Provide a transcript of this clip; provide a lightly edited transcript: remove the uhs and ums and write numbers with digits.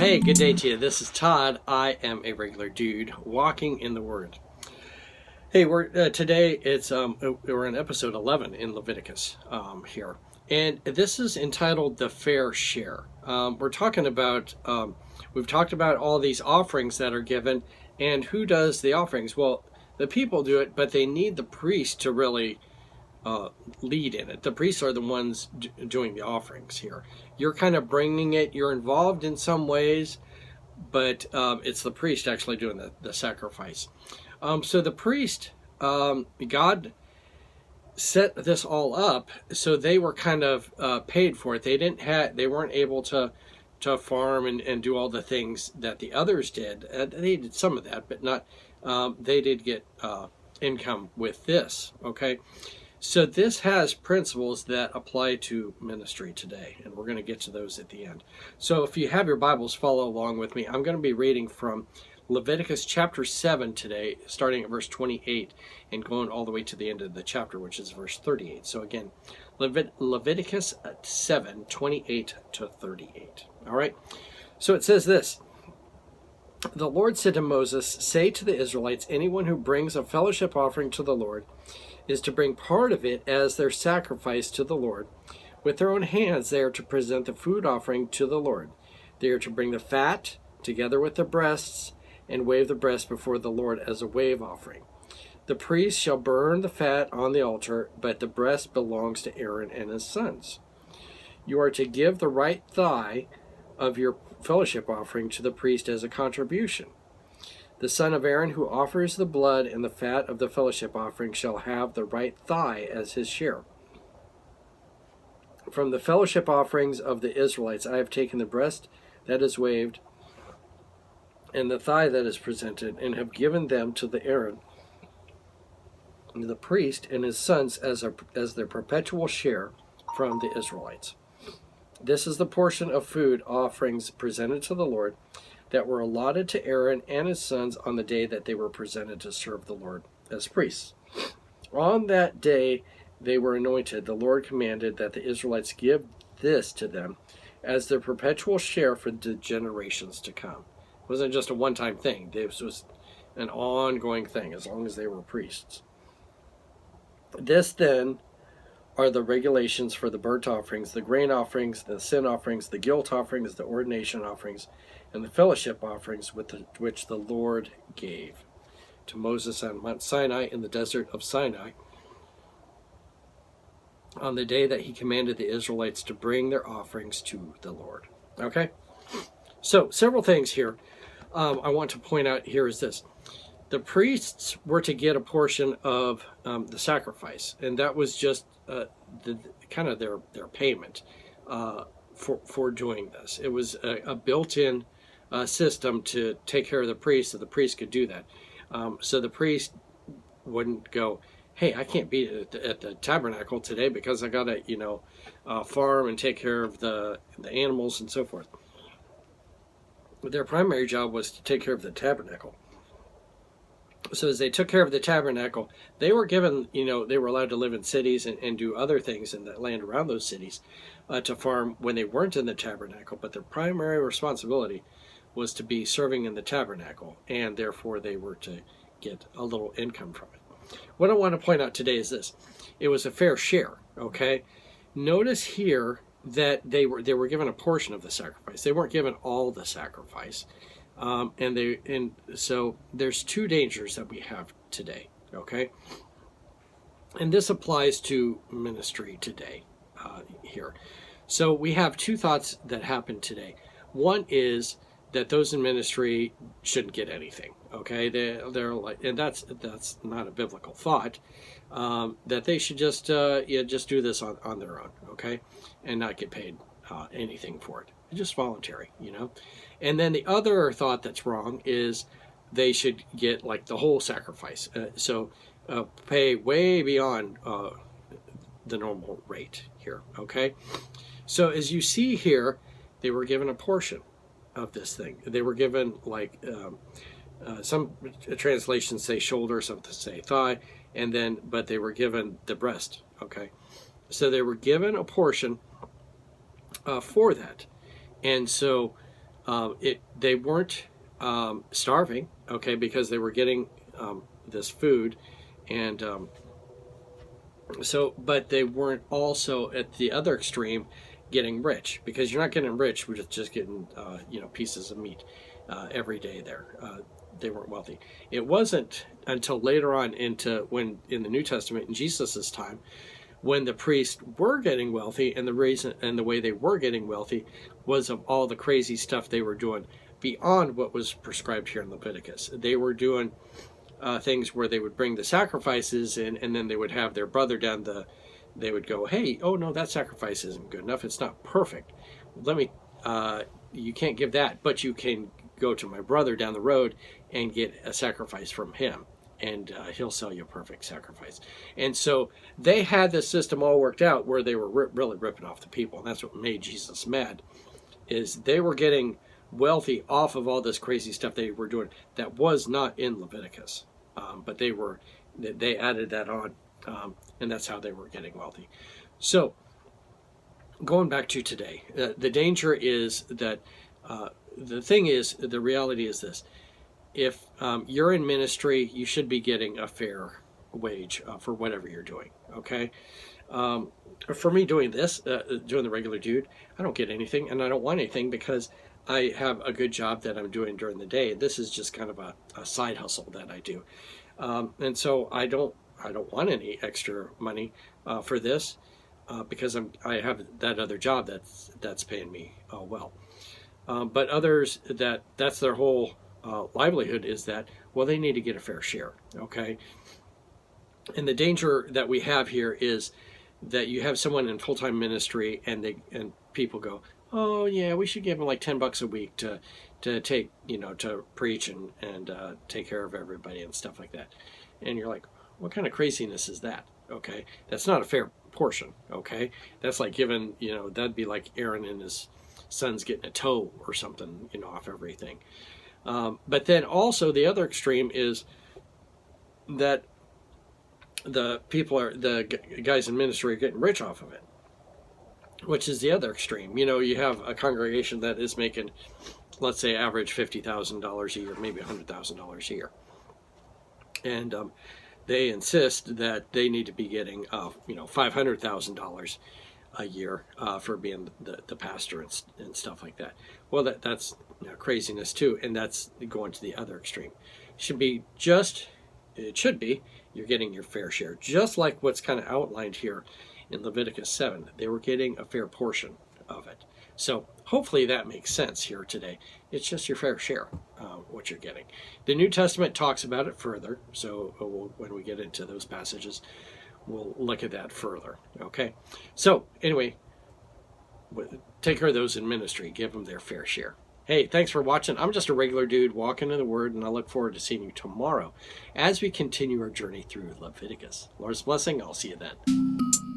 Hey, good day to you. This is Todd. I am a regular dude walking in the Word. Hey, we're today. We're in episode 11 in Leviticus here, and this is entitled "The Fair Share." We're talking about. We've talked about all these offerings that are given, and who does the offerings? Well, the people do it, but they need the priest to really lead in it. The priests are the ones doing the offerings here. You're kind of bringing it. You're involved in some ways, but it's the priest actually doing the sacrifice. So the priest, God set this all up, so they were kind of paid for it. They weren't able to farm and do all the things that the others did. They did some of that, but not. They did get income with this. Okay. So this has principles that apply to ministry today, and we're going to get to those at the end. So if you have your Bibles, follow along with me. I'm going to be reading from Leviticus chapter 7 today, starting at verse 28 and going all the way to the end of the chapter, which is verse 38. So again, Leviticus 7, 28 to 38. All right, so it says this. The Lord said to Moses, "Say to the Israelites, anyone who brings a fellowship offering to the Lord is to bring part of it as their sacrifice to the Lord. With their own hands they are to present the food offering to the Lord. They are to bring the fat together with the breasts and wave the breast before the Lord as a wave offering. The priest shall burn the fat on the altar, but the breast belongs to Aaron and his sons. You are to give the right thigh of your fellowship offering to the priest as a contribution. The son of Aaron who offers the blood and the fat of the fellowship offering shall have the right thigh as his share. From the fellowship offerings of the Israelites I have taken the breast that is waved and the thigh that is presented, and have given them to the Aaron, the priest, and his sons as their perpetual share from the Israelites. This is the portion of food offerings presented to the Lord that were allotted to Aaron and his sons on the day that they were presented to serve the Lord as priests. On that day they were anointed. The Lord commanded that the Israelites give this to them as their perpetual share for the generations to come. It wasn't just a one-time thing. This was an ongoing thing as long as they were priests. This then are the regulations for the burnt offerings, the grain offerings, the sin offerings, the guilt offerings, the ordination offerings, and the fellowship offerings which the Lord gave to Moses on Mount Sinai in the desert of Sinai on the day that he commanded the Israelites to bring their offerings to the Lord. Okay? So, several things here I want to point out here is this. The priests were to get a portion of the sacrifice, and that was just kind of their payment for doing this. It was a built-in system to take care of the priest, so the priest could do that. So the priest wouldn't go, "Hey, I can't be at the tabernacle today because I got to, farm and take care of the animals and so forth." But their primary job was to take care of the tabernacle. So as they took care of the tabernacle, they were given, they were allowed to live in cities and do other things in the land around those cities to farm when they weren't in the tabernacle. But their primary responsibility was to be serving in the tabernacle, and therefore they were to get a little income from it. What I want to point out today is this. It was a fair share, okay? Notice here that they were given a portion of the sacrifice. They weren't given all the sacrifice. And so there's two dangers that we have today, okay? And this applies to ministry today here. So we have two thoughts that happen today. One is that those in ministry shouldn't get anything, okay? They're like, and that's not a biblical thought. That they should just do this on their own, okay, and not get paid anything for it. It's just voluntary, And then the other thought that's wrong is they should get like the whole sacrifice. So pay way beyond the normal rate here, okay? So as you see here, they were given a portion of this thing. They were given like some translations say shoulder, some say thigh, but they were given the breast, okay? So they were given a portion for that. And so They weren't starving, okay, because they were getting this food, and but they weren't also at the other extreme getting rich, because you're not getting rich with just getting pieces of meat every day there. They weren't wealthy. It wasn't until later on in the New Testament, in Jesus's time, when the priests were getting wealthy, and the reason and the way they were getting wealthy was of all the crazy stuff they were doing beyond what was prescribed here in Leviticus. They were doing things where they would bring the sacrifices in, and then they would have their brother they would go, hey, oh no, that sacrifice isn't good enough. It's not perfect. You can't give that, but you can go to my brother down the road and get a sacrifice from him, and he'll sell you a perfect sacrifice. And so they had this system all worked out where they were really ripping off the people. And that's what made Jesus mad, is they were getting wealthy off of all this crazy stuff they were doing that was not in Leviticus. But they added that on, and that's how they were getting wealthy. So going back to today, the danger is that the reality is this: if you're in ministry, you should be getting a fair wage for whatever you're doing. Okay. For me, doing this, doing the regular dude, I don't get anything, and I don't want anything, because I have a good job that I'm doing during the day. This is just kind of a side hustle that I do, and so I don't want any extra money for this, because I have that other job that's paying me well. But others, that's their whole livelihood, is that, well, they need to get a fair share. Okay, and the danger that we have here is that you have someone in full-time ministry, and people go, oh yeah, we should give them like $10 a week to take, to preach and take care of everybody and stuff like that. And you're like, what kind of craziness is that? Okay, that's not a fair portion. Okay, that's like giving, that'd be like Aaron and his sons getting a toe or something, off everything. But then also the other extreme is that the guys in ministry are getting rich off of it, which is the other extreme. You have a congregation that is making, let's say, average $50,000 a year, maybe $100,000 a year, and they insist that they need to be getting, $500,000 a year for being the pastor and stuff like that. Well, that's craziness too, and that's going to the other extreme. It should be you're getting your fair share, just like what's kind of outlined here in Leviticus 7. They were getting a fair portion of it. So hopefully that makes sense here today. It's just your fair share, what you're getting. The New Testament talks about it further, so when we get into those passages, we'll look at that further. Okay, so anyway, take care of those in ministry. Give them their fair share. Hey, thanks for watching. I'm just a regular dude walking in the Word, and I look forward to seeing you tomorrow as we continue our journey through Leviticus. Lord's blessing. I'll see you then.